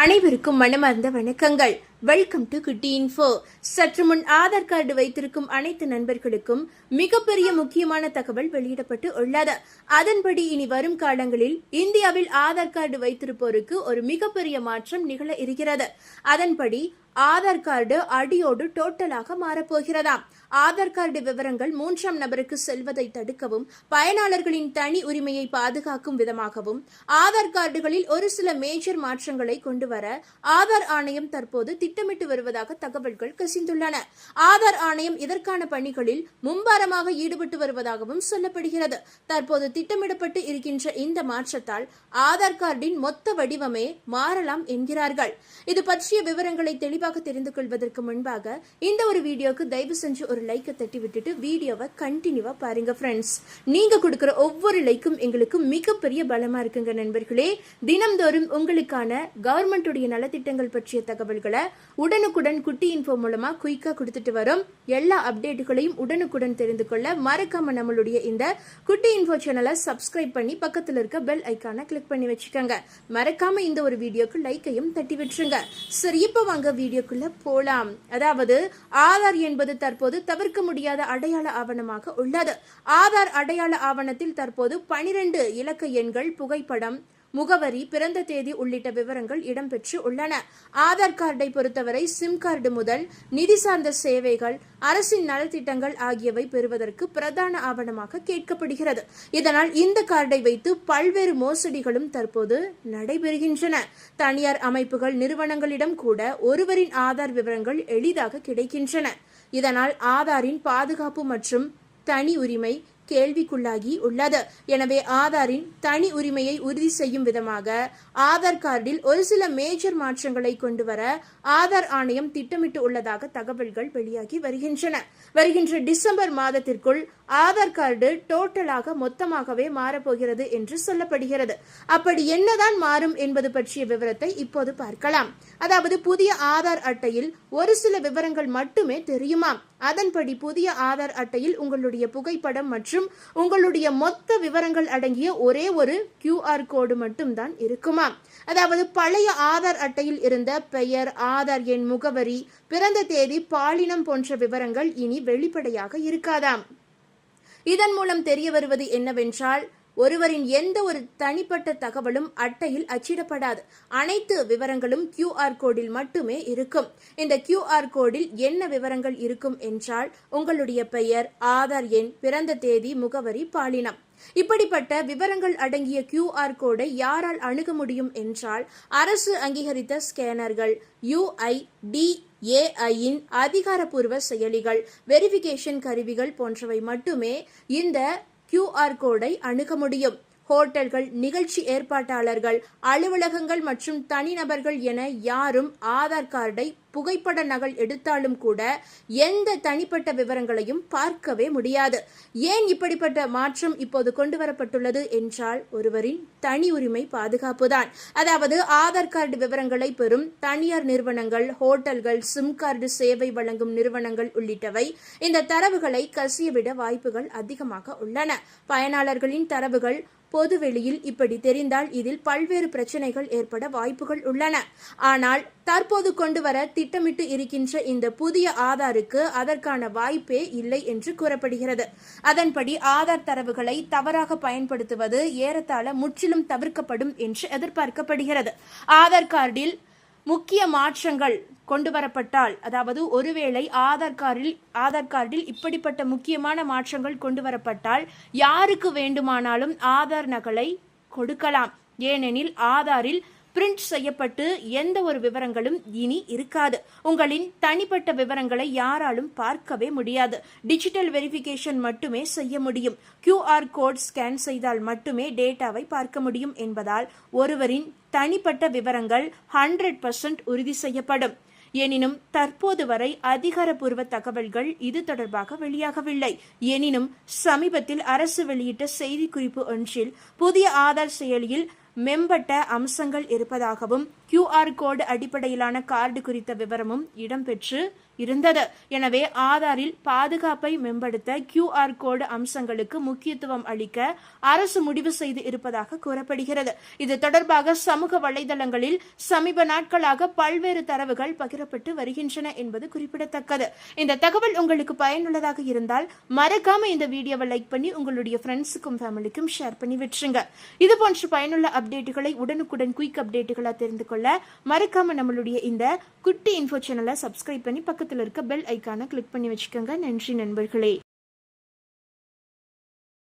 அனைவருக்கும் மனமார்ந்த வணக்கங்கள். வெல்கம் டு குட்டி இன்ஃபோ. சற்று முன் ஆதார் கார்டு வைத்திருக்கும் அனைத்து நண்பர்களுக்கும் மிகப்பெரிய முக்கியமான தகவல் வெளியிடப்பட்டு உள்ளது. அதன்படி இனி வரும் காலங்களில் இந்தியாவில் ஆதார் கார்டு வைத்திருப்போருக்கு ஒரு மிகப்பெரிய மாற்றம் நிகழ இருக்கிறது. அதன்படி ஆதார் கார்டு அடியோடு டோட்டலாக மாறப்போகிறதாம். ஆதார் கார்டு விவரங்கள் மூன்றாம் நபருக்கு செல்வதை தடுக்கவும், பயனாளர்களின் தனி உரிமையை பாதுகாக்கும் விதமாகவும் ஆதார் கார்டுகளில் ஒரு சில மேஜர் மாற்றங்களை கொண்டுவர ஆதார் ஆணையம் தற்போது திட்டமிட்டு வருவதாக தகவல்கள் கசிந்துள்ளன. ஆதார் ஆணையம் இதற்கான பணிகளில் மும்பாரமாக ஈடுபட்டு வருவதாகவும் சொல்லப்படுகிறது. தற்போது திட்டமிடப்பட்டு இருக்கின்ற இந்த மாற்றத்தால் ஆதார் கார்டின் மொத்த வடிவமே மாறலாம் என்கிறார்கள். இது பற்றிய விவரங்களை தெளிவாக தெரிந்து கொள்வதற்கு முன்பாக இந்த ஒரு வீடியோக்கு தயவு செஞ்சு ஒரு லைக்கை தட்டி விட்டுட்டு வீடியோவை கண்டினியூவா பாருங்க ஃப்ரெண்ட்ஸ். நீங்க கொடுக்கிற ஒவ்வொரு லைக்கும் எங்களுக்கு மிகப்பெரிய பலமா இருக்குங்க நண்பர்களே. தினம்தோறும் உங்களுக்கான கவர்மெண்டுடைய நலத்திட்டங்கள் பற்றிய தகவல்களை உடனுக்குடன் குட்டி இன்ஃபோ மூலமா குயிக்கா கொடுத்துட்டு வரும். எல்லா அப்டேட்டுகளையும் உடனுக்குடன் தெரிந்து கொள்ள மறக்காம நம்மளுடைய இந்த குட்டி இன்ஃபோ சேனலை சப்ஸ்கிரைப் பண்ணி பக்கத்தில் இருக்க பெல் ஐக்கானை கிளிக் பண்ணி வச்சுக்கோங்க. மறக்காம இந்த ஒரு வீடியோக்கு லைக்கையும் தட்டி விட்டுருங்க. சரி, இப்ப வாங்க வீடியோக்குள்ள போலாம். அதாவது ஆதார் என்பது தற்போது தவிர்க்க முடியாத அடையாள ஆவணமாக உள்ளது. ஆதார் அடையாள ஆவணத்தில் தற்போது 12 இலக்க எண்கள், புகைப்படம், முகவரி, பிறந்த தேதி உள்ளிட்ட விவரங்கள் இடம்பெற்று உள்ளன. ஆதார் கார்டை பொறுத்தவரை சிம் கார்டு முதல் நிதி சார்ந்த சேவைகள், அரசின் நலத்திட்டங்கள் ஆகியவை பெறுவதற்கு பிரதான ஆவணமாக கேட்கப்படுகிறது. இதனால் இந்த கார்டை வைத்து பல்வேறு மோசடிகளும் தற்போது நடைபெறுகின்றன. தனியார் அமைப்புகள், நிறுவனங்களிடம் கூட ஒருவரின் ஆதார் விவரங்கள் எளிதாக கிடைக்கின்றன. இதனால் ஆதாரின் பாதுகாப்பு மற்றும் தனி உரிமை கேள்விக்குள்ளாகி உள்ளது. எனவே ஆதாரின் தனி உரிமையை உறுதி செய்யும் விதமாக ஆதார் கார்டில் ஒரு சில மேஜர் மாற்றங்களை கொண்டு வர ஆதார் ஆணையம் திட்டமிட்டு உள்ளதாக தகவல்கள் வெளியாகி வருகின்றன. வருகின்ற டிசம்பர் மாதத்திற்குள் ஆதார் கார்டு டோட்டலாக மொத்தமாகவே மாறப்போகிறது என்று சொல்லப்படுகிறது. அப்படி என்னதான் மாறும் என்பது பற்றிய விவரத்தை இப்போது பார்க்கலாம். அதாவது புதிய ஆதார் அட்டையில் ஒரு சில விவரங்கள் மட்டுமே தெரியுமாம். அதன்படி புதிய ஆதார் அட்டையில் உங்களுடைய புகைப்படம் மற்றும் உங்களுடைய மொத்த விவரங்கள் அடங்கிய ஒரே ஒரு QR கோடு மட்டும்தான் இருக்குமாம். அதாவது பழைய ஆதார் அட்டையில் இருந்த பெயர், ஆதார் எண், முகவரி, பிறந்த தேதி, பாலினம் போன்ற விவரங்கள் இனி வெளிப்படையாக இருக்காதாம். இதன் மூலம் தெரிய வருவது என்னவென்றால், ஒருவரின் எந்த ஒரு தனிப்பட்ட தகவலும் அட்டையில் அச்சிடப்படாது. அனைத்து விவரங்களும் QR கோடில் மட்டுமே இருக்கும். இந்த QR கோடில் என்ன விவரங்கள் இருக்கும் என்றால், உங்களுடைய பெயர், ஆதார் எண், பிறந்த தேதி, முகவரி, பாலினம். இப்படிப்பட்ட விவரங்கள் அடங்கிய QR கோடை யாரால் அணுக முடியும் என்றால், அரசு அங்கீகரித்த ஸ்கேனர்கள், UIDAIயின் அதிகாரப்பூர்வ செயலிகள், வெரிஃபிகேஷன் கருவிகள் போன்றவை மட்டுமே இந்த QR கோடை அணுக முடியும். ஹோட்டல்கள், நிகழ்ச்சி ஏற்பாட்டாளர்கள், அலுவலகங்கள் மற்றும் தனிநபர்கள் என யாரும் ஆதார் கார்டை புகைப்பட நகல் எடுத்தாலும் கூட எந்த தனிப்பட்ட விவரங்களையும் பார்க்கவே முடியாது. ஏன் இப்படிப்பட்ட மாற்றம் இப்போது கொண்டு வரப்பட்டுள்ளது என்றால், ஒருவரின் தனி உரிமை பாதுகாப்புதான். அதாவது ஆதார் கார்டு விவரங்களை பெறும் தனியார் நிறுவனங்கள், ஹோட்டல்கள், சிம் கார்டு சேவை வழங்கும் நிறுவனங்கள் உள்ளிட்டவை இந்த தரவுகளை கசியவிட வாய்ப்புகள் அதிகமாக உள்ளன. பயனாளர்களின் தரவுகள் பொதுவெளியில் இப்படி தெரிந்தால் இதில் பல்வேறு பிரச்சனைகள் ஏற்பட வாய்ப்புகள் உள்ளன. ஆனால் தற்போது கொண்டு வர திட்டமிட்டு இருக்கின்ற இந்த புதிய ஆதாருக்கு அதற்கான வாய்ப்பே இல்லை என்று கூறப்படுகிறது. அதன்படி ஆதார் தரவுகளை தவறாக பயன்படுத்துவது ஏறத்தாழ முற்றிலும் தவிர்க்கப்படும் என்று எதிர்பார்க்கப்படுகிறது. ஆதார் கார்டில் முக்கிய மாற்றங்கள் கொண்டு வரப்பட்டால், அதாவது ஒருவேளை ஆதார் கார்டில் இப்படிப்பட்ட முக்கியமான மாற்றங்கள் கொண்டு வரப்பட்டால் யாருக்கு வேண்டுமானாலும் ஆதார் நகலை கொடுக்கலாம். ஏனெனில் ஆதாரில் பிரிண்ட் செய்யப்பட்டு எந்த ஒரு விவரங்களும் இனி இருக்காது. உங்களின் தனிப்பட்ட விவரங்களை யாராலும் பார்க்கவே முடியாது. டிஜிட்டல் வெரிஃபிகேஷன் மட்டுமே செய்ய முடியும். QR கோட் ஸ்கேன் செய்தால் மட்டுமே டேட்டாவை பார்க்க முடியும் என்பதால் ஒருவரின் தனிப்பட்ட விவரங்கள் 100% உறுதி செய்யப்படும். எனினும் தற்போது வரை அதிகாரப்பூர்வ தகவல்கள் இது தொடர்பாக வெளியாகவில்லை. எனினும் சமீபத்தில் அரசு வெளியிட்ட செய்திக்குறிப்பு ஒன்றில் புதிய ஆதார் செயலியில் மேம்பட்ட அம்சங்கள் இருப்பதாகவும் QR கோடு அடிப்படையிலான கார்டு குறித்த விவரமும் இடம்பெற்று இருந்தது. எனவே ஆதாரில் பாதுகாப்பை மேம்படுத்த QR கோடு அம்சங்களுக்கு முக்கியத்துவம் அளிக்க அரசு முடிவு செய்து இருப்பதாக கூறப்படுகிறது. இது தொடர்பாக சமூக வலைதளங்களில் சமீப நாட்களாக பல்வேறு தரவுகள் பகிரப்பட்டு வருகின்றன என்பது குறிப்பிடத்தக்கது. இந்த தகவல் உங்களுக்கு பயனுள்ளதாக இருந்தால் மறக்காம இந்த வீடியோவை லைக் பண்ணி உங்களுடைய ஃப்ரெண்ட்ஸுக்கும் ஃபேமிலிக்கும் ஷேர் பண்ணி விட்டுருங்க. இது போன்ற பயனுள்ள அப்டேட்டுகளை உடனுக்குடன் குயிக் அப்டேட்டுகளா தெரிந்து கொள்ள மறக்காம நம்மளுடைய இந்த குட்டி இன்ஃபோ சேனலை சப்ஸ்கிரைப் பண்ணி பக்கத்தில் இருக்க பெல் ஐக்கானை கிளிக் பண்ணி வச்சுக்கோங்க. நன்றி நண்பர்களே.